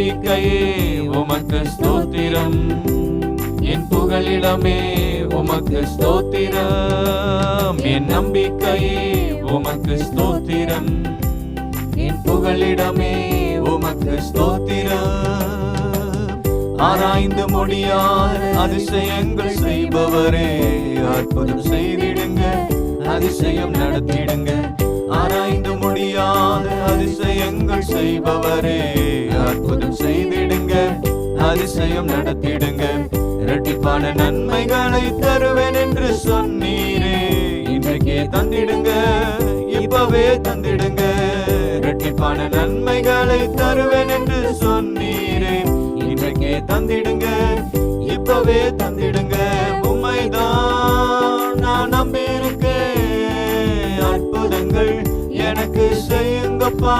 நம்பிக்கையே உமக்கு ஸ்தோத்திரம், என் புகலிடமே உமக்கு ஸ்தோத்திரம். என் நம்பிக்கையே உமக்கு ஸ்தோத்திரம், என் புகலிடமே உமக்கு ஸ்தோத்திரம். ஆராய்ந்து முடியாத அதிசயங்கள் செய்பவரே, அற்புதம் செய்திடுங்க, அதிசயம் நடத்திடுங்க. ஆராய்ந்து முடியாத அதிசயங்கள் செய்பவரே, அற்புதம் செய்திடுங்க, அதிசயம் நடத்திடுங்க. இரட்டிப்பான நன்மைகளை தருவேன் என்று சொன்னீரே, இன்றைக்கே தந்திடுங்க, இப்பவே தந்திடுங்க. இரட்டிப்பான நன்மைகளை தருவேன் என்று சொன்னீரே, இன்றைக்கே தந்திடுங்க, இப்பவே தந்திடுங்க. உம்மைதான் நான் நம்பியிருக்கேன், அற்புதங்கள் எனக்கு செய்யுங்கப்பா.